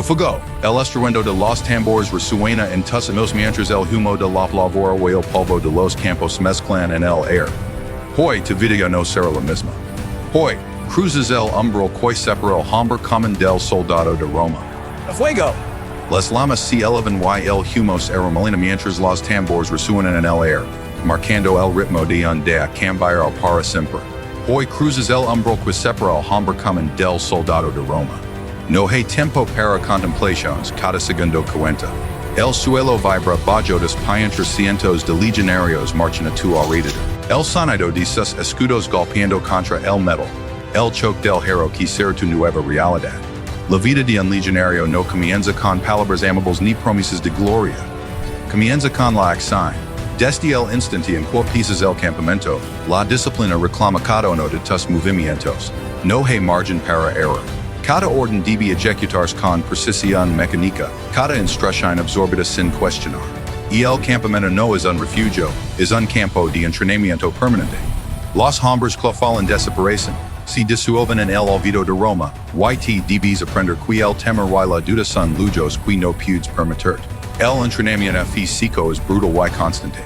fuego, el estruendo de los tambores resuena en tus los mientras el humo de la plavora o el polvo de los campos mezclan en el aire. Hoy tu vida no será la misma. Hoy, cruzas el umbral que separa el hombre común del soldado de Roma. ¡A fuego! Las llamas se elevan y el humo se arremolina mientras los tambores resuenan en el aire, marcando el ritmo de un día cambiar para siempre. Hoy cruzas el umbral que separa el hombre común del soldado de Roma. No hay tiempo para contemplaciones, cada segundo cuenta. El suelo vibra bajo los pies cientos de legionarios marchan a tu alrededor. El sonido de sus escudos golpeando contra el metal. El choque del hero que será tu nueva realidad. La vida de un legionario no comienza con palabras amables ni promesas de gloria. Comienza con la acción. Desde el instante en que pisas el campamento, la disciplina reclama cada uno de tus movimientos. No hay margen para error. Cada orden debe ejecutarse con precisión mecánica, cada instrucción absorbida sin cuestionar. Y el campamento no es un refugio, es un campo de entrenamiento permanente. Los hombres que fallen desaparecen, se disuelven en el olvido de Roma, y debes aprender que el temor y la duda son lujos que no puedes permitir. El entrenamiento físico es brutal y constante.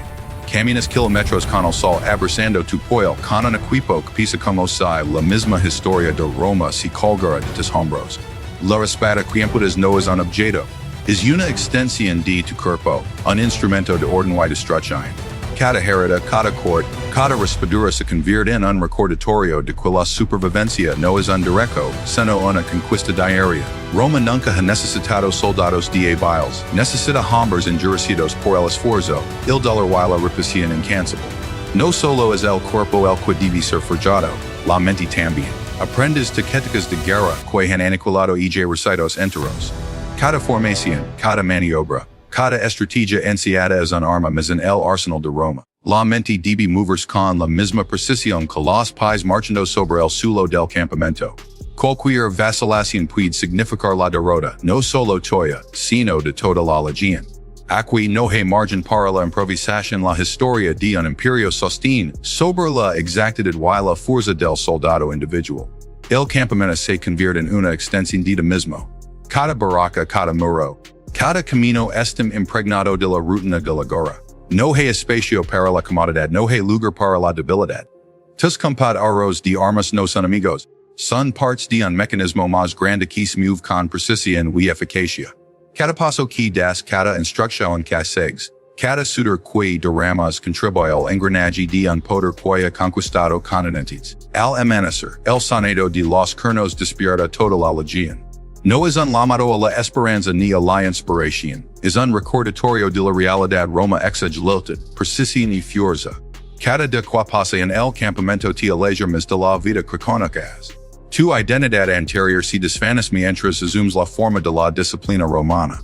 Caminas kilómetros con el sol abrazando tu pueblo con un equipo que pisa como si la misma historia de Roma se colgara de tus hombros. La espada que empujas no es un objeto, es una extensión de tu cuerpo, un instrumento de orden y destrucción. Cada herida, cada corte, cada raspadura se convierte en un recordatorio de que la supervivencia no es un derecho, sino una conquista diaria. Roma nunca ha necesitado soldados de hábiles, necesita hombres endurecidos por el esfuerzo, el dolor y la repetición incansable. No solo es el cuerpo el que debe ser forjado, la mente también. Aprendes tácticas de guerra que han aniquilado ejércitos enteros. Cada formación, cada maniobra, cada estrategia ensayada es un arma más en el arsenal de Roma. La mente debe moverse con la misma precisión que los pies marchando sobre el suelo del campamento. Cualquier vacilación puede significar la derrota, no solo tuya, sino de toda la legión. Aquí no hay margen para la improvisación. La historia de un imperio sostiene sobre la exactitud y la fuerza del soldado individual. El campamento se convierte en una extensión de mismo. Cada barraca, cada muro, cada camino está impregnado de la rutina de la guerra. No hay espacio para la comodidad, no hay lugar para la debilidad. Tus compañeros de armas no son amigos, son partes de un mecanismo más grande que se mueve con precisión y eficacia. Cada paso que das, cada instrucción que sigues, cada sudor que derramas contribuye al engranaje de un poder que ha conquistado continentes. Al amanecer, el sonido de los cuernos despierta toda la legión. No es un llamado a la esperanza ni a la inspiración, es un recordatorio de la realidad. Roma exige precisión y fuerza. Cada día que pasa en el campamento te aleja más de la vida que conozcas. Tu identidad anterior se desvanece mientras asumes la forma de la disciplina romana.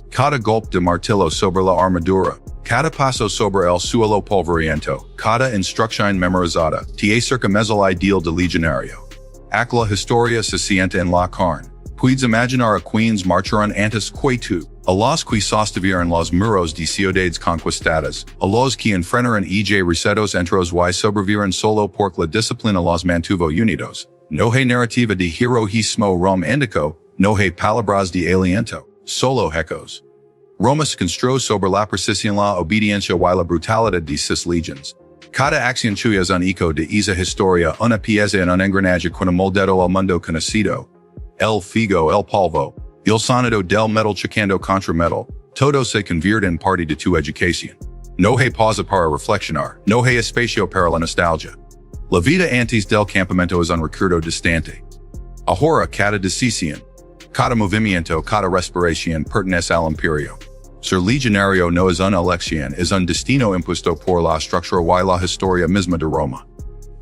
Cada golpe de martillo sobre la armadura, cada paso sobre el suelo polvoriento, cada instrucción memorizada, te acerca más al ideal de legionario. Ac la historia se siente en la carne. Puedes imaginar a quienes marcharon antes que tú, a los que sostuvieron los muros de ciudades conquistadas, a los que enfrentaron ejércitos enteros y sobrevivieron solo porque la disciplina los mantuvo unidos. No hay narrativa de heroísmo románico, no hay palabras de aliento, solo ecos. Roma se construyó sobre la precisión, la obediencia y la brutalidad de sus legions. Cada acción suya es un eco de esa historia, una pieza en un engranaje con moldado al mundo conocido. El fuego, el polvo, el sonido del metal chocando contra metal, todo se convierte en parte de tu educación. No hay pausa para reflexionar, no hay espacio para la nostalgia. La vida antes del campamento es un recuerdo distante. Ahora cada decisión, cada movimiento, cada respiración pertenece al imperio. Ser legionario no es una elección, es un destino impuesto por la estructura y la historia misma de Roma.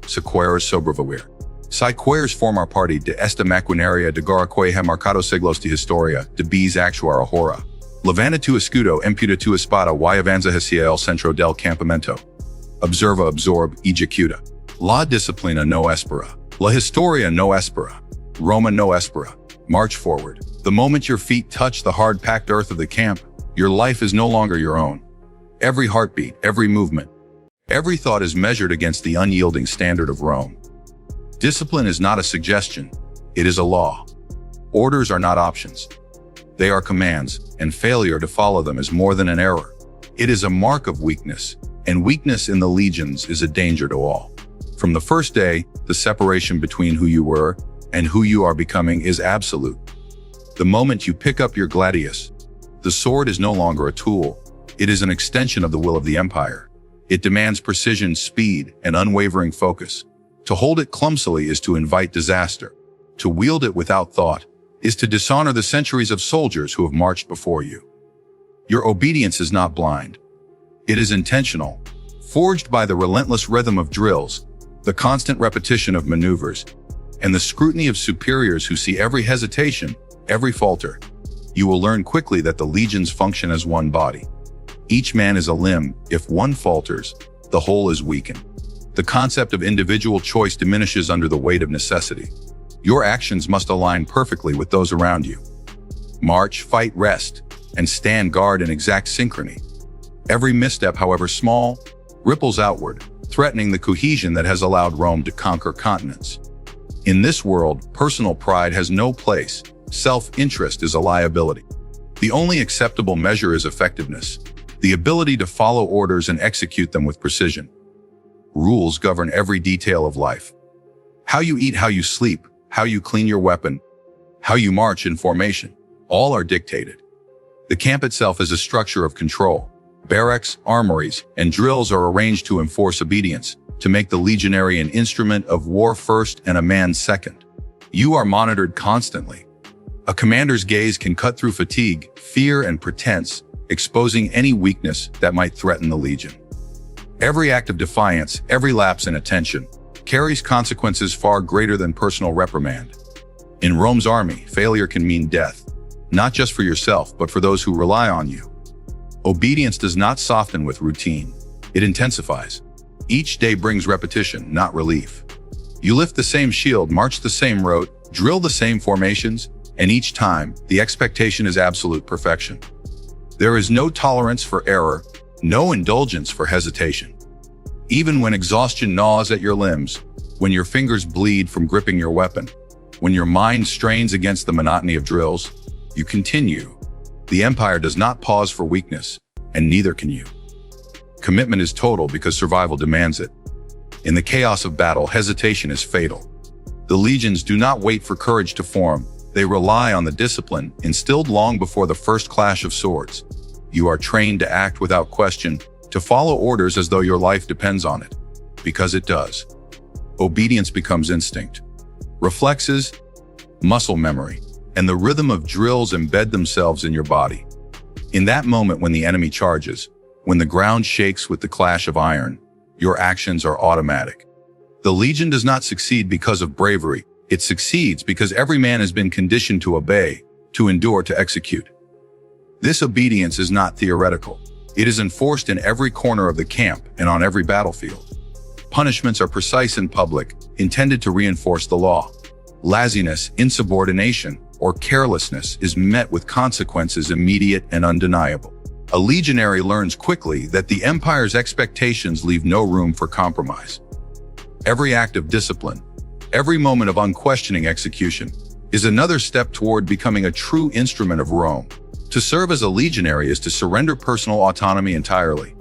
Si quieres sobrevivir, si quieres formar parte de esta maquinaria de guerra que ha marcado siglos de historia, debes actuar ahora. Levanta tu escudo, emputa tu espada y avanza hacia el centro del campamento. Observa, absorbe, ejecuta. La disciplina no espera. La historia no espera. Roma no espera. March forward. The moment your feet touch the hard-packed earth of the camp, your life is no longer your own. Every heartbeat, every movement, every thought is measured against the unyielding standard of Rome. Discipline is not a suggestion, it is a law. Orders are not options. They are commands, and failure to follow them is more than an error. It is a mark of weakness, and weakness in the legions is a danger to all. From the first day, the separation between who you were and who you are becoming is absolute. The moment you pick up your gladius, the sword is no longer a tool. It is an extension of the will of the empire. It demands precision, speed, and unwavering focus. To hold it clumsily is to invite disaster. To wield it without thought is to dishonor the centuries of soldiers who have marched before you. Your obedience is not blind. It is intentional, forged by the relentless rhythm of drills, the constant repetition of maneuvers, and the scrutiny of superiors who see every hesitation, every falter. You will learn quickly that the legions function as one body. Each man is a limb. If one falters, the whole is weakened. The concept of individual choice diminishes under the weight of necessity. Your actions must align perfectly with those around you. March, fight, rest, and stand guard in exact synchrony. Every misstep, however small, ripples outward, threatening the cohesion that has allowed Rome to conquer continents. In this world, personal pride has no place. Self-interest is a liability. The only acceptable measure is effectiveness, the ability to follow orders and execute them with precision. Rules govern every detail of life. How you eat, how you sleep, how you clean your weapon, how you march in formation, all are dictated. The camp itself is a structure of control. Barracks, armories, and drills are arranged to enforce obedience, to make the legionary an instrument of war first and a man second. You are monitored constantly. A commander's gaze can cut through fatigue, fear, and pretense, exposing any weakness that might threaten the legion. Every act of defiance, every lapse in attention, carries consequences far greater than personal reprimand. In Rome's army, failure can mean death, not just for yourself, but for those who rely on you. Obedience does not soften with routine. It intensifies. Each day brings repetition, not relief. You lift the same shield, march the same road, drill the same formations, and each time, the expectation is absolute perfection. There is no tolerance for error, no indulgence for hesitation. Even when exhaustion gnaws at your limbs, when your fingers bleed from gripping your weapon, when your mind strains against the monotony of drills, you continue. The empire does not pause for weakness, and neither can you. Commitment is total because survival demands it. In the chaos of battle, hesitation is fatal. The legions do not wait for courage to form. They rely on the discipline instilled long before the first clash of swords. You are trained to act without question, to follow orders as though your life depends on it. Because it does. Obedience becomes instinct. Reflexes, muscle memory, and the rhythm of drills embed themselves in your body. In that moment when the enemy charges, when the ground shakes with the clash of iron, your actions are automatic. The legion does not succeed because of bravery. It succeeds because every man has been conditioned to obey, to endure, to execute. This obedience is not theoretical. It is enforced in every corner of the camp and on every battlefield. Punishments are precise and public, intended to reinforce the law. Laziness, insubordination, or carelessness is met with consequences immediate and undeniable. A legionary learns quickly that the empire's expectations leave no room for compromise. Every act of discipline, every moment of unquestioning execution, is another step toward becoming a true instrument of Rome. To serve as a legionary is to surrender personal autonomy entirely.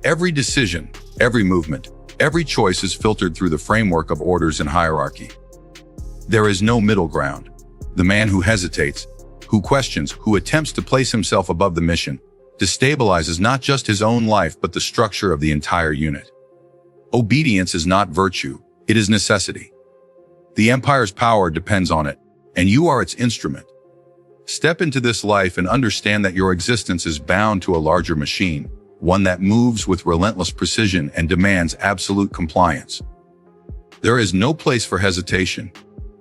Every decision, every movement, every choice is filtered through the framework of orders and hierarchy. There is no middle ground. The man who hesitates, who questions, who attempts to place himself above the mission, destabilizes not just his own life but the structure of the entire unit. Obedience is not virtue, it is necessity. The empire's power depends on it, and you are its instrument. Step into this life and understand that your existence is bound to a larger machine, one that moves with relentless precision and demands absolute compliance. There is no place for hesitation,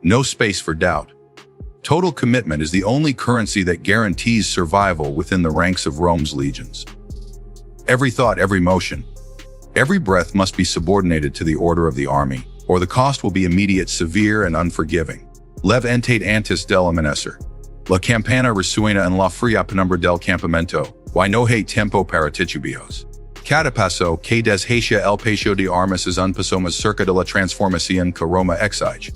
no space for doubt. Total commitment is the only currency that guarantees survival within the ranks of Rome's legions. Every thought, every motion, every breath must be subordinated to the order of the army, or the cost will be immediate, severe, and unforgiving. Lev entate antis del amanecer. La campana risuena en la fria penumbra del campamento, y no hay tempo para titubeos. Cada paso que deshacia el pecho de armas es un paso más cerca de la transformación que Roma exige.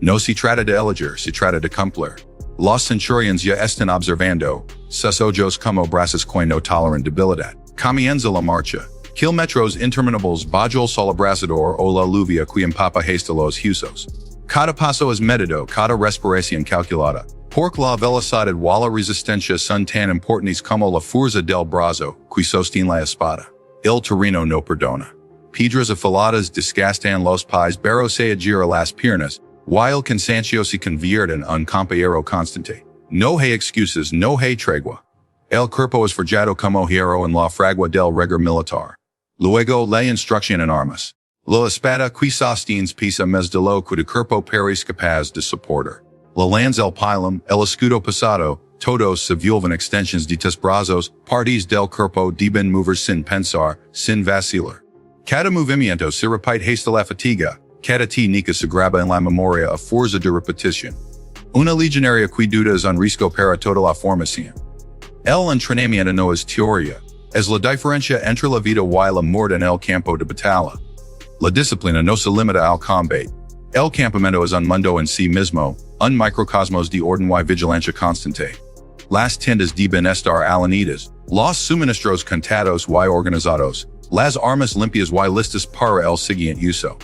No se trata de elegir, se trata de cumplir. Los centurions ya están observando, sus ojos como brasas que no toleran debilidad. Comienza la marcha. Kilómetros interminables bajo el sol abrasador o la lluvia que empapa hasta los huesos. Cada paso es medido, cada respiración calculada. Porque la velocidad o la resistencia son tan importantes como la fuerza del brazo que sostiene la espada. El terreno no perdona. Piedras afiladas desgastan los pies, pero se agira las piernas, while cansancio se convierte en un compañero constante. No hay excusas, no hay tregua. El cuerpo es forjado como hierro en la fragua del rigor militar. Luego la instrucción en armas. La espada que sostiene pesa más de lo que el cuerpo es capaz de soportar. La lanza, el pilum, el escudo pesado, todos se vuelven extensiones de tus brazos, partes del cuerpo deben mover sin pensar, sin vacilar. Cada movimiento se repite hasta la fatiga, cada técnica se graba en la memoria a fuerza de repetición. Una legionaria que duda es un riesgo para toda la formación. El entrenamiento no es teoría, es la diferencia entre la vida y la muerte en el campo de batalla. La disciplina no se limita al combate. El campamento es un mundo en sí mismo, un microcosmos de orden y vigilancia constante. Las tiendas deben estar alanidas, los suministros contados y organizados, las armas limpias y listas para el siguiente uso.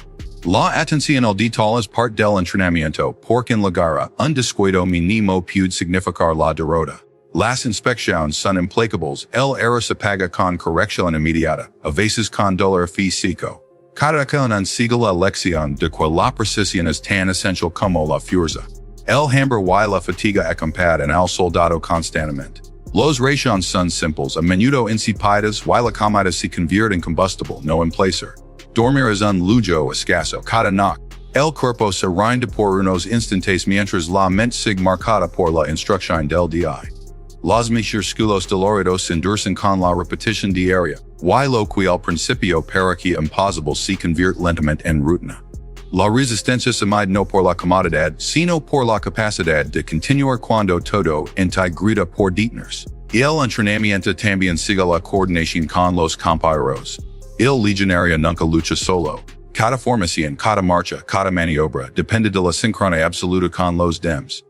La atención al detalle es parte del entrenamiento, porque en la guerra, un descuido mínimo puede significar la derrota. Las inspecciones son implacables, el error se paga con corrección inmediata, a veces con dolor físico. Cada quien sigue la lección de que la precisión es tan esencial como la fuerza. El hambre y la fatiga acampan al soldado constantemente. Los raciones son simples, a menudo insípidas y la comida se convierte en combustible, no en placer. Dormir es un lujo escaso cada noche. El cuerpo se rinde por unos instantes mientras la mente sigue marcada por la instrucción del día. Los músculos doloridos se endurecen con la repetición diaria, y lo que al principio parecía imposible se convierte lentamente en rutina. La resistencia se mide no por la comodidad, sino por la capacidad de continuar cuando todo integrita por detenerse. El entrenamiento también sigue la coordinación con los compañeros. El legionario nunca lucha solo. Cada formación, cada marcha, cada maniobra depende de la sincronía absoluta con los demás.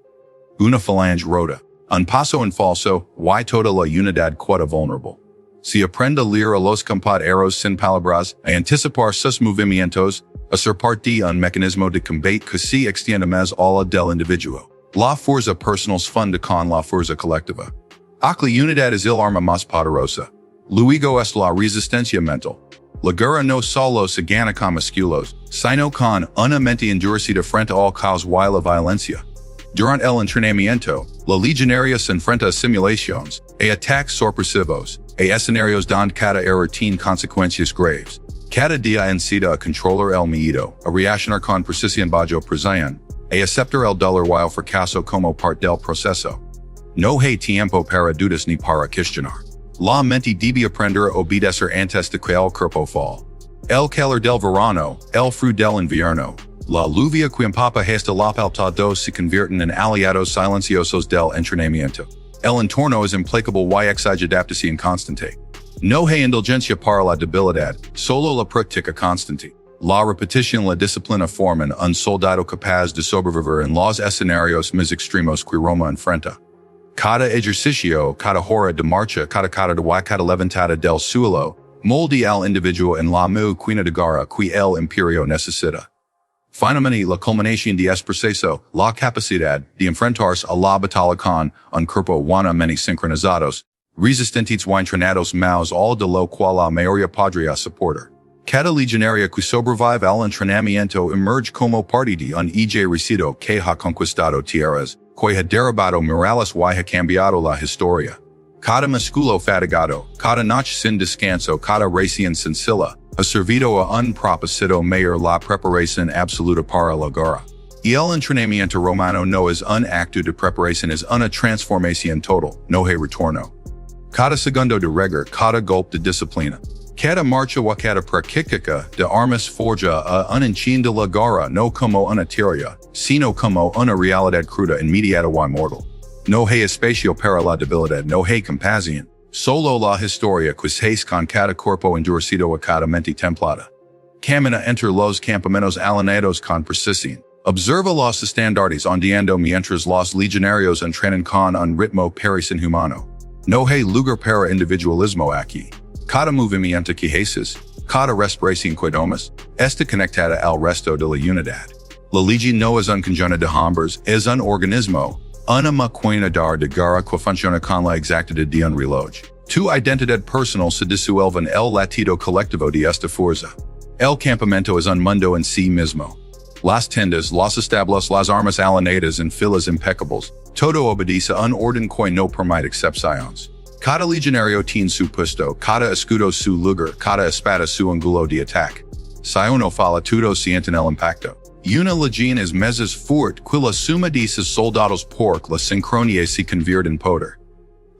Una falange rota. Un paso en falso, y toda la unidad queda vulnerable. Se aprende a leer a los compañeros sin palabras, a anticipar sus movimientos, a ser parte de un mecanismo de combate que se extiende más allá del individuo. La fuerza personal se funde con la fuerza colectiva. La unidad es el arma más poderosa. Luego es la resistencia mental. La guerra no solo se gana con musculos, sino con una mente endurecida frente al caos y la violencia. Durante el entrenamiento, la legionaria se enfrenta a simulaciones, a ataques sorpresivos, a escenarios donde cada error tiene consecuencias graves. Cada día incita a controlar el miedo, a reaccionar con precisión bajo presión, a aceptar el dolor y el fracaso como parte del proceso. No hay tiempo para dudas ni para cuestionar. La mente debe aprender a obedecer antes de que el cuerpo fall. El calor del verano, el frío del invierno, la lluvia que empapa hasta la palpabilidad se convierten en aliados silenciosos del entrenamiento. El entorno es implacable y exige adaptación constante. No hay indulgencia para la debilidad, solo la práctica constante. La repetición la disciplina forman un soldado capaz de sobrevivir en los escenarios más extremos que Roma enfrenta. Cada ejercicio, cada hora de marcha, cada de y cada levantada del suelo, molde al individuo en la cuina de guerra que el imperio necesita. Finalmente, la culminación de este proceso, la capacidad de enfrentarse a la batalla con un cuerpo humanamente sincronizados, resistentes y entrenados más all de lo cual la mayoría podría soportar. Cada legionaria que sobrevive al entrenamiento emerge como parte de un ejército que ha conquistado tierras, que ha derribado murales y ha cambiado la historia. Cada músculo fatigado, cada noche sin descanso, cada ración sencilla, ha servido a un propósito mayor la preparación absoluta para la guerra. Y el entrenamiento romano no es un acto de preparación, es una transformación total, no hay retorno. Cada segundo de rigor, cada golpe de disciplina, cada marcha o cada práctica de armas forja a un enchín de la guerra no como una teoría, sino como una realidad cruda inmediata y mortal. No hay espacio para la debilidad, no hay compasión, solo la historia que se hace con cada cuerpo endurecido a cada mente templada. Camina entre los campamentos alienados con precisión, Observa los estándares ondeando mientras los legionarios entrenan con un ritmo paris inhumano. No hay lugar para individualismo aquí. Cada movimiento que haces, cada respiración que tomas, está conectada al resto de la unidad. La legión no es un conjunto de hombres, es un organismo, una máquina de guerra que funciona con la exactitud de un reloj. Tu identidad personal se disuelve en el latido colectivo de esta fuerza. El campamento es un mundo en sí mismo. Las tiendas, los establos, las armas alineadas en filas impecables, todo obedece un orden que no permite excepciones. Cada legionario tiene su puesto, cada escudo su lugar, cada espada su ángulo de ataque. Si uno falla todos sienten el impacto. Una legión es más fuerte que la suma de sus soldados porque la sincronía se convierte en poder.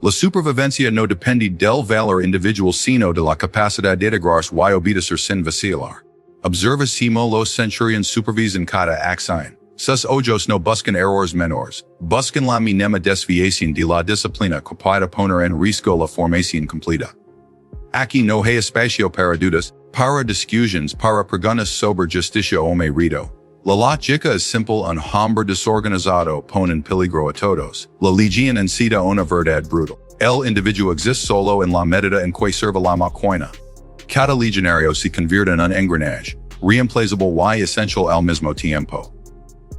La supervivencia no depende del valor individual sino de la capacidad de integrarse y obedecer sin vacilar. Observa cómo los centurions supervisan cada acción. Sus ojos no buscan errores menores, buscan la mínima desviación de la disciplina que pueda poner en riesgo la formación completa. Aquí no hay espacio para dudas, para discusiones, para preguntas sobre justicia o mérito. La lógica es simple, un hombre desorganizado pone en peligro a todos. La legión incita una verdad brutal. El individuo existe solo en la medida en que serve la máquina. Cada legionario se convierte en un engranaje, reemplazable y esencial al mismo tiempo.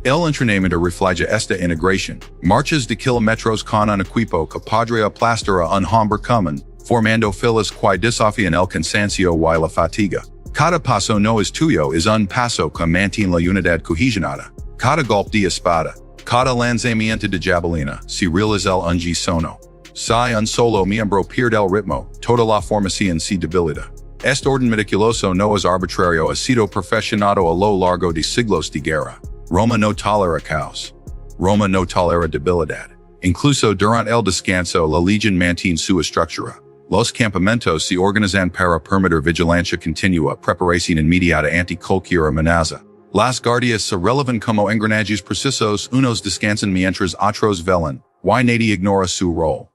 El entrenamiento refleja esta integración, marchas de kilómetros con un equipo que podría aplastar a un hombre común, formando filas que desafían el cansancio y la fatiga. Cada paso no es tuyo, es un paso que mantiene la unidad cohesionada. Cada golpe de espada, cada lanzamiento de jabalina, se realiza el unisono. Si un solo miembro pierde el ritmo, toda la formación se debilita. Este orden meticuloso no es arbitrario, ha sido perfeccionado a lo largo de siglos de guerra. Roma no tolera caos. Roma no tolera debilidad. Incluso durante el descanso, la legión mantiene su estructura. Los campamentos se organizan para permitir vigilancia continua, preparación inmediata ante cualquier amenaza. Las guardias se relevan como engranajes precisos, unos descansan mientras otros velan, y nadie ignora su rol.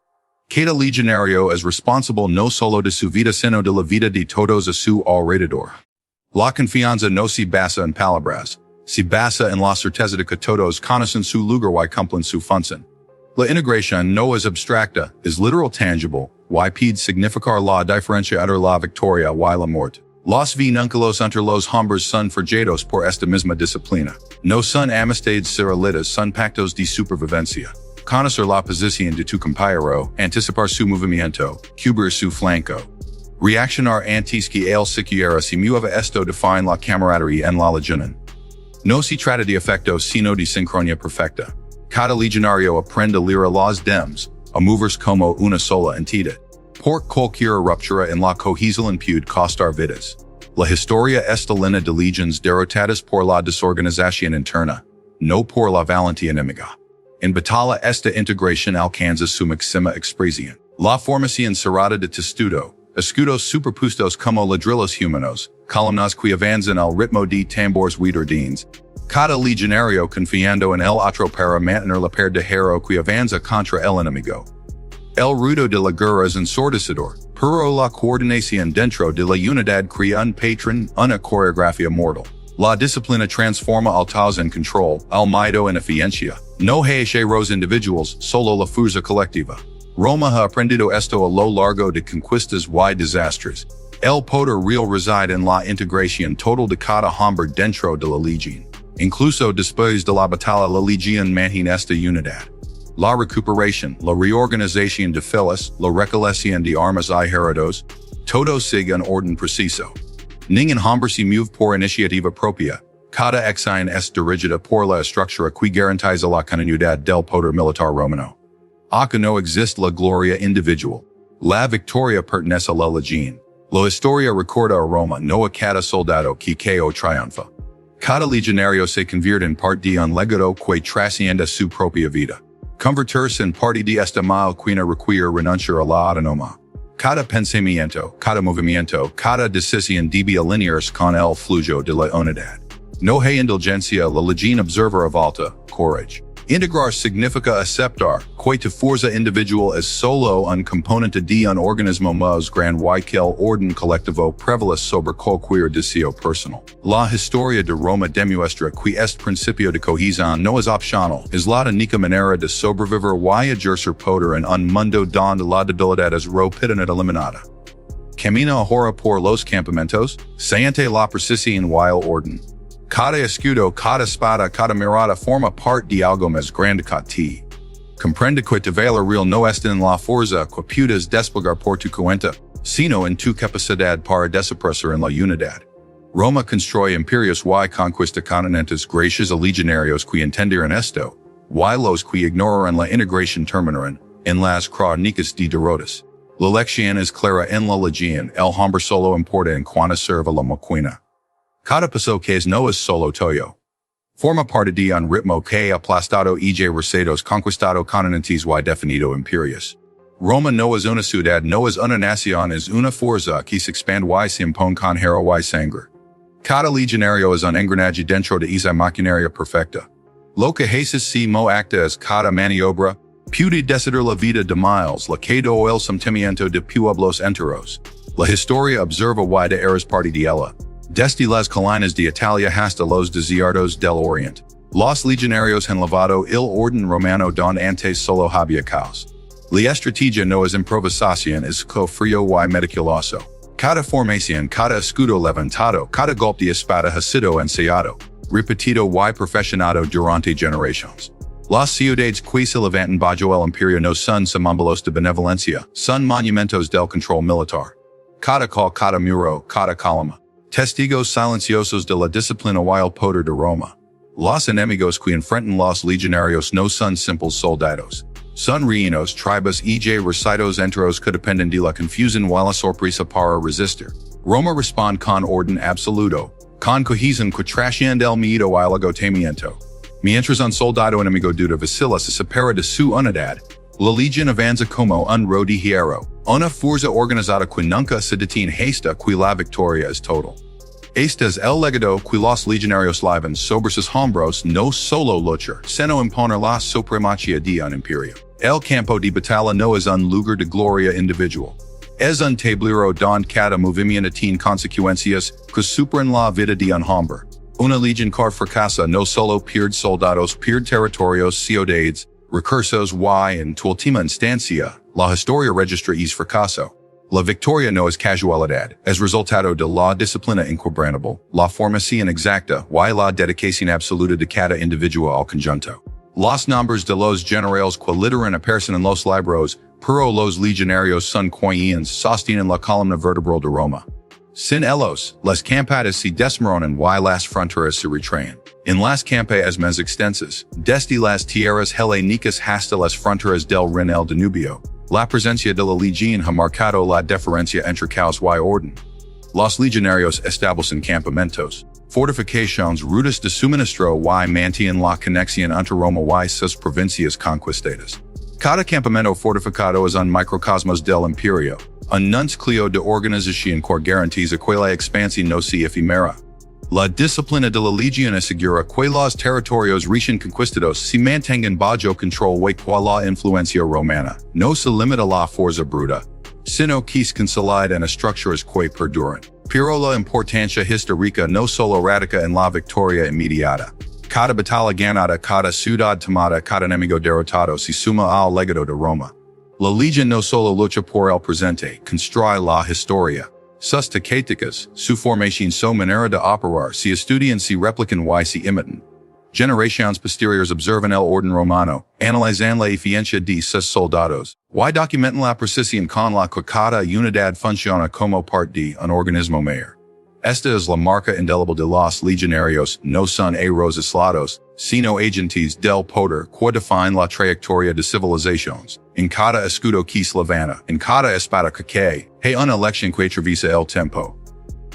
Cada legionario es responsable no solo de su vida sino de la vida de todos a su alrededor. La confianza no se basa en palabras, se basa en la certeza de que todos conocen su lugar y cumplen su función. La integración no es abstracta, es literal tangible, y pide significar la diferencia entre la victoria y la muerte. Los vínculos entre los hombres son forjados por esta misma disciplina. No son amistades serialitas, son pactos de supervivencia. Conocer la posición de tu compañero, anticipar su movimiento, cubrir su flanco. Reaccionar antes que él siquiera se mueva, esto define la camaradería en la legión. No se trata de efectos sino de sincronía perfecta. Cada legionario aprende a leer los dems, a moverse como una sola entidad. Por cualquier ruptura en la cohesión puede costar vidas. La historia está llena de legions derrotadas por la desorganización interna, no por la valentía enemiga. En batalla esta integración alcanza su máxima expresión. La formación cerrada de testudo, escudos superpuestos como ladrillos humanos, columnas que avanzan al ritmo de tambores widardines. Cada legionario confiando en el otro para mantener la perdejero que avanza contra el enemigo. El ruido de la guerra es ensordecedor, pero la coordinación dentro de la unidad crea un patrón, una coreografía mortal. La disciplina transforma al caos en control, al miedo en eficiencia. No hay héroes individuals, solo la fuerza colectiva. Roma ha aprendido esto a lo largo de conquistas y desastres. El poder real reside en la integración total de cada hombre dentro de la legión. Incluso después de la batalla, la legión mantiene esta unidad. La recuperación, la reorganización de filas, la recolección de armas y heridos, todo sigue un orden preciso. Ningún hombre se mueve por iniciativa propia. Cada acción es dirigida por la estructura que garantiza la continuidad del poder militar romano. Acá no existe la gloria individual. La victoria pertenece a la legión. La historia recuerda a Roma, no a cada soldado que cayó triunfa. Cada legionario se convierte en parte de un legado que trasciende su propia vida. Convertirse en parte de esta máquina requiere renunciar a la autonomía. Cada pensamiento, cada movimiento, cada decisión debe alinearse con el flujo de la unidad. No hay indulgencia, la legión observa avalta, courage. Integrar significa aceptar, que forza individual as solo un componente de un organismo más grande que el orden colectivo prevalece sobre cualquier deseo personal. La historia de Roma demuestra que este principio de cohesión no es opcional, es la única manera de sobrevivir y ejercer poder en un mundo donde la debilidad es rápidamente eliminada. Camina ahora por los campamentos, siente la precisión y el orden. Cada escudo, cada espada, cada mirada forma parte de algo más grande que ti. Comprende que tu valor real no está en la fuerza que puedes desplegar por tu cuenta, sino en tu capacidad para desaparecer en la unidad. Roma construye imperios y conquista continentes gracias a legionarios que entendieron esto, y los que ignoraron la integración terminaron en las crónicas de derrotas. La lección es clara en la Legión, el hombre solo importa en cuanto serve la máquina. Cada paso que es no es solo tuyo. Forma parte de un ritmo que aplastado y resedos conquistado continentes y definido imperios. Roma no es una ciudad, no es una nación, es una fuerza que se expande y se impone con hero y sangre. Cada legionario es un engranaje dentro de esa maquinaria perfecta. Lo que Jesús se mo acta es cada maniobra, puede decidir la vida de miles, la que do el sentimiento de pueblos enteros. La historia observa y de eras parte de ella. Desde las colinas de Italia hasta los desiertos del Oriente. Los legionarios han lavado el orden romano donde antes solo había caos. La estrategia no es improvisación, es frío y meticuloso. Cada formación, cada escudo levantado, cada golpe de espada ha sido ensayado, repetido y perfeccionado durante generaciones. Las ciudades que se levantan bajo el imperio no son símbolos de benevolencia, son monumentos del control militar. Cada call, cada muro, cada columna. Testigos silenciosos de la disciplina y el poder de Roma. Los enemigos que enfrentan los legionarios no son simples soldados. Son reinos, tribus y recitos enteros que dependen de la confusión y la sorpresa para resistir. Roma responde con orden absoluto, con cohesión que trasciende el miedo y el agotamiento. Mientras un soldado enemigo duda vacila se separa de su unidad, la legión avanza como un rodillo, una fuerza organizada que nunca se detiene hasta que la victoria es total. Este es el legado que los legionarios llevan sobre sus hombros, no solo luchar, sino imponer la supremacía de un imperio. El campo de batalla no es un lugar de gloria individual. Es un tablero donde cada movimiento tiene consecuencias que superan la vida de un hombre. Una legión que fracasa no solo pierde soldados, pierde territorios, ciudades, recursos y, en tu última instancia, la historia registra ese fracaso. La victoria no es casualidad, es resultado de la disciplina inquebrantable, la formación exacta y la dedicación absoluta de cada individuo al conjunto. Los nombres de los generales que lideran aparecen en los libros, pero los legionarios son quienes sostienen la columna vertebral de Roma. Sin ellos, las campanas se desmoronan y las fronteras se retraen. En las campañas más extensas, desde las tierras helénicas hasta las fronteras del Rin el Danubio, la presencia de la Legión ha marcado la diferencia entre caos y orden. Los legionarios establecen campamentos, fortificaciones, rutas de suministro y mantienen la conexión entre Roma y sus provincias conquistadas. Cada campamento fortificado es un microcosmos del imperio, un núcleo de organización que garantiza que la expansión no se efímera. La disciplina de la Legión asegura que los territorios recién conquistados se mantengan bajo control y que la influencia romana no se limita a la fuerza bruta, sino que se consolida en estructuras que perduran. Pero la importancia histórica no solo radica en la victoria inmediata. Cada batalla ganada, cada ciudad tomada, cada enemigo derrotado se suma al legado de Roma. La Legión no solo lucha por el presente, construye la historia. Sus tácticas, su formación, su manera de operar, se estudian, se replican y se imitan. Generaciones posteriores observan el orden romano, analizan la eficiencia de sus soldados, y documentan la precisión con la que cada unidad funciona como parte de un organismo mayor. Esta es la marca indeleble de los legionarios, no son héroes aislados, sino agentes del poder que define la trayectoria de civilizaciones. En cada escudo que se levanta, en cada espada que cae, hay una elección que atraviesa el tiempo.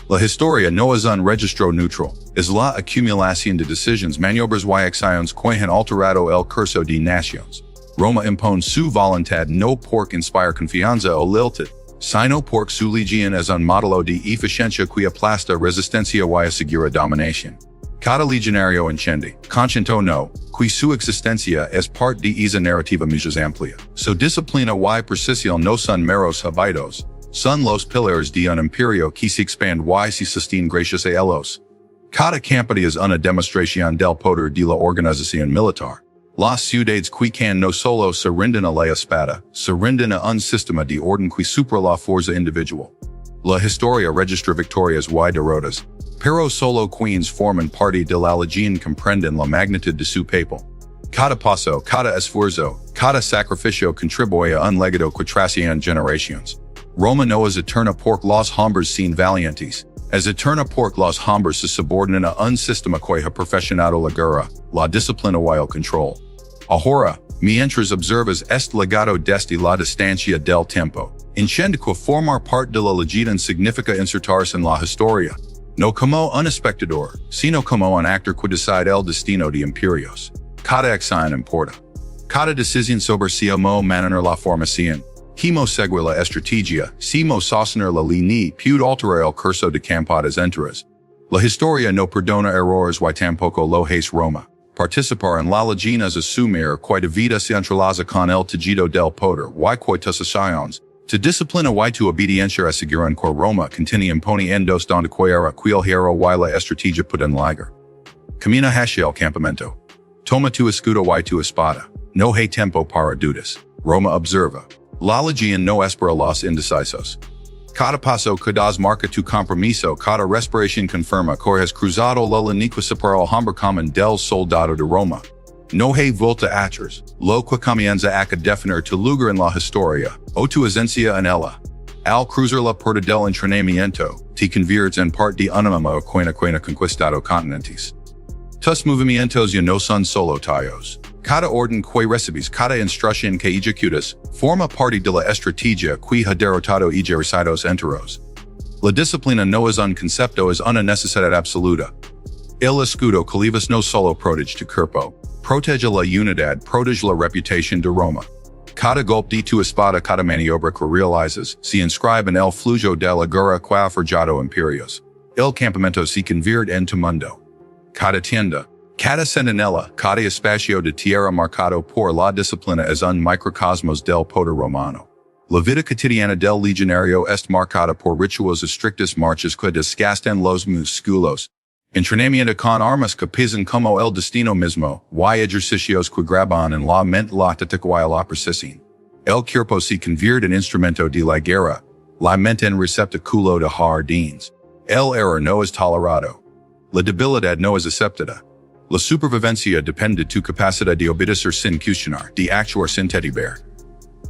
La historia no es un registro neutral, es la acumulación de decisiones, maniobras y acciones que han alterado el curso de naciones. Roma impone su voluntad no porque inspire confianza o lealtad, sino porque su legión es un modelo de eficiencia que aplasta resistencia y asegura dominación. Cada legionario incendi, consciento no, qui su existencia es parte de esa narrativa más amplia. So disciplina y precisión no son meros habitos, son los pilares de un imperio que se expande y se sostiene gracias a ellos. Cada campaña es una demostración del poder de la organización militar. Las ciudades que can no solo se rinden a la espada, se rinden a un sistema de orden que supera la fuerza individual. La historia registra victorias y derrotas, pero solo quienes forman parte de la legión comprenden la magnitud de su papel. Cada paso, cada esfuerzo, cada sacrificio contribuye a un legado que trasciende generaciones. Roma no es eterna porque los hombres sin valientes, es eterna porque los hombres se subordinan a un sistema que ha perfeccionado la guerra, la disciplina y el control. Ahora, mientras observas este legado desde la distancia del tiempo, entiende que formar parte de la legión significa insertarse en la historia, no como un espectador, sino como un actor que decide el destino de imperios. Cada acción importa. Cada decisión sobre si mo mantener la formación, hemo seguir la estrategia, si mo sostener la línea, puede alterar el curso de campañas enteras. La historia no perdona errores y tampoco lo hace Roma. Participar en la legión es asumir que la vida se entrelaza con el tejido del poder y que tus acciones, tu disciplina y tu obediencia aseguran que Roma continúa imponiendo donde quiera que el hierro y la estrategia pueden llegar. Camina hacia el campamento. Toma tu escudo y tu espada. No hay tiempo para dudas. Roma observa. La legión no espera los indecisos. Cada paso que das marca tu compromiso, cada respiración confirma que has cruzado la línea para el hombre común del soldado de Roma. No hay vuelta atrás, lo que comienza a definir tu lugar en la historia, o tu esencia en ella. Al cruzar la puerta del entrenamiento, te conviertes en parte de una alma que conquistado continentes. Tus movimientos ya no son solo tallos. Cada orden que recibes, cada instrucción que ejecutas, forma parte de la estrategia que ha derrotado ejércitos enteros. La disciplina no es un concepto, es una necesidad absoluta. El escudo calivas no solo protege tu cuerpo, protege la unidad, protege la reputación de Roma. Cada golpe de tu espada, cada maniobra que realizas, se inscribe en el flujo de la guerra que ha forjado imperios. El campamento se convierte en tu mundo. Cada tienda, cada centinela, cada espacio de tierra marcado por la disciplina es un microcosmos del poder romano. La vida cotidiana del legionario es marcada por rituales estrictos, marchas que desgastan los músculos, entrenamiento con armas que pesan como el destino mismo, y ejercicios que graban en la mente la táctica y la precisión. El cuerpo se convierte en instrumento de la guerra, la mente en receptáculo de jardines. El error no es tolerado. La debilidad no es aceptada. La supervivencia depende de tu capacidad de obedecer sin cuestionar, de actuar sin titubear.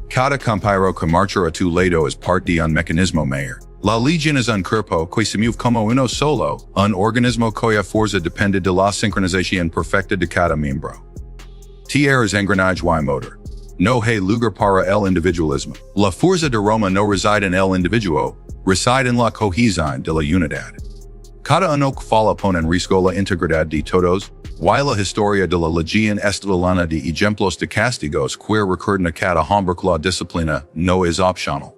Cada compañero que marcha a tu lado es parte de un mecanismo mayor. La legión es un cuerpo que se mueve como uno solo, un organismo cuya fuerza depende de la sincronización perfecta de cada miembro. Tierras engranage y motor. No hay lugar para el individualismo. La fuerza de Roma no reside en el individuo, reside en la cohesión de la unidad. Cada uno que falla pone en riesgo la integridad de todos, y la historia de la legión está llena de ejemplos de castigos que recuerdan a cada hombre que la disciplina no es opcional.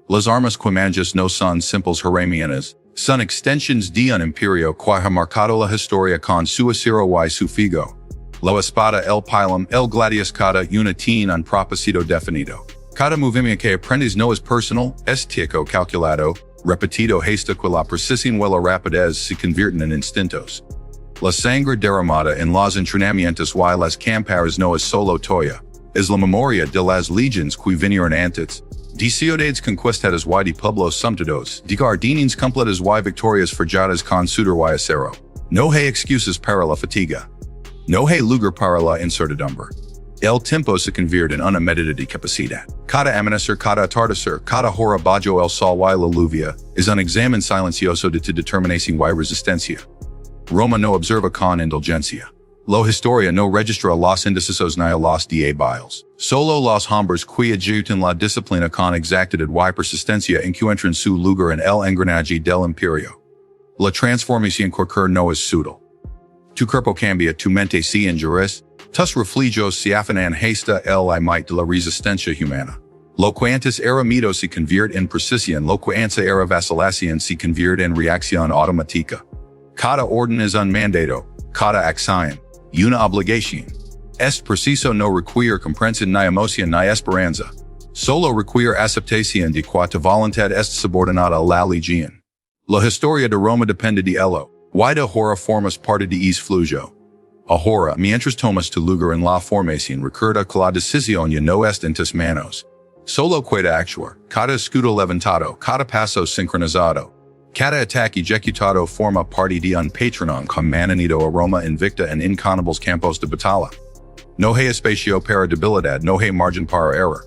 Las armas que manejas no son simples herramientas, son extensions de un imperio que ha marcado la historia con su acero y su figo. La espada, el pilum, el gladius, cada una tiene un propósito definido. Cada movimiento que aprendes no es personal, es tico calculado, repetido hasta que la precisión y la rapidez se convierten en instintos. La sangre derramada en los entrenamientos y las campañas no es solo toya, es la memoria de las legions que vinieron antes, de ciudades conquistadas y de pueblos sometidos, de jardines completas y victorias forjadas con sudor y acero. No hay excusas para la fatiga. No hay lugar para la incertidumbre. El tiempo se convierte en una medida de capacidad. Cada amanecer, cada atardecer, cada hora bajo el sol y la lluvia, es un examen silencioso de tu determinación y resistencia. Roma no observa con indulgencia. La historia no registra los indecisos ni los débiles. Solo los hombres que ejecutan la disciplina con exactitud y persistencia encuentran su lugar en el engranaje del imperio. La transformación que ocurre no es sutil. Tu cuerpo cambia, tu mente se endurece, tus reflejos se afinan hasta el might de la resistencia humana. Lo que antes era miedo se convierte en precisión, lo que antes era vacilación se convierte en reacción automática. Cata ordines un mandato, cata acción, una obligación. Est preciso no require comprensión ni emoción ni esperanza. Solo require aceptación de que tu voluntad est subordinada a la legión. La historia de Roma depende de ello. Y de hora formas parte de es flujo. Ahora, mientras tomas tu lugar en la formación, recuerda que la decisión ya no est en tus manos. Solo queda actuar, cada escudo levantado, cada paso sincronizado. Cada ataque ejecutado forma parte de un patronon con mananido a Roma invicta en incontables campos de batalla. No hay espacio para debilidad, no hay margen para error.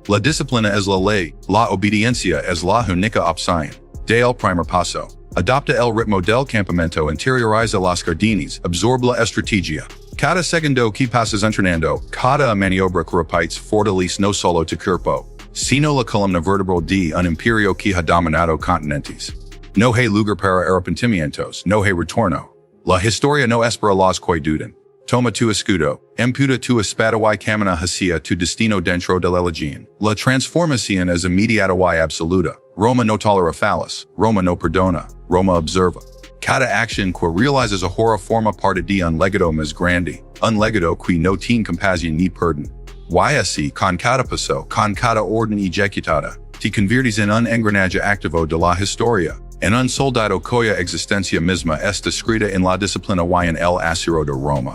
La disciplina es la ley, la obediencia es la única opción. De el primer paso. Adopta el ritmo del campamento, interioriza las cardinis, absorbe la estrategia. Cada segundo que pasas entrenando, cada maniobra que repites fortalece no solo tu cuerpo, sino la columna vertebral de un imperio que ha dominado continentes. No hay lugar para arrepentimientos, no hay retorno. La historia no es para los que duden. Toma tu escudo, emputa tu espada y camina hacia tu destino dentro de la legión. La transformación es inmediata y absoluta. Roma no tolera fallas, Roma no perdona, Roma observa. Cada acción que realizas ahora forma parte de un legado más grande, un legado que no tiene compasión ni perdón. Y así, con cada paso, con cada orden ejecutada, te conviertes en un engranaje activo de la historia, en un soldado cuya existencia misma es descrita en la disciplina y en el acero de Roma.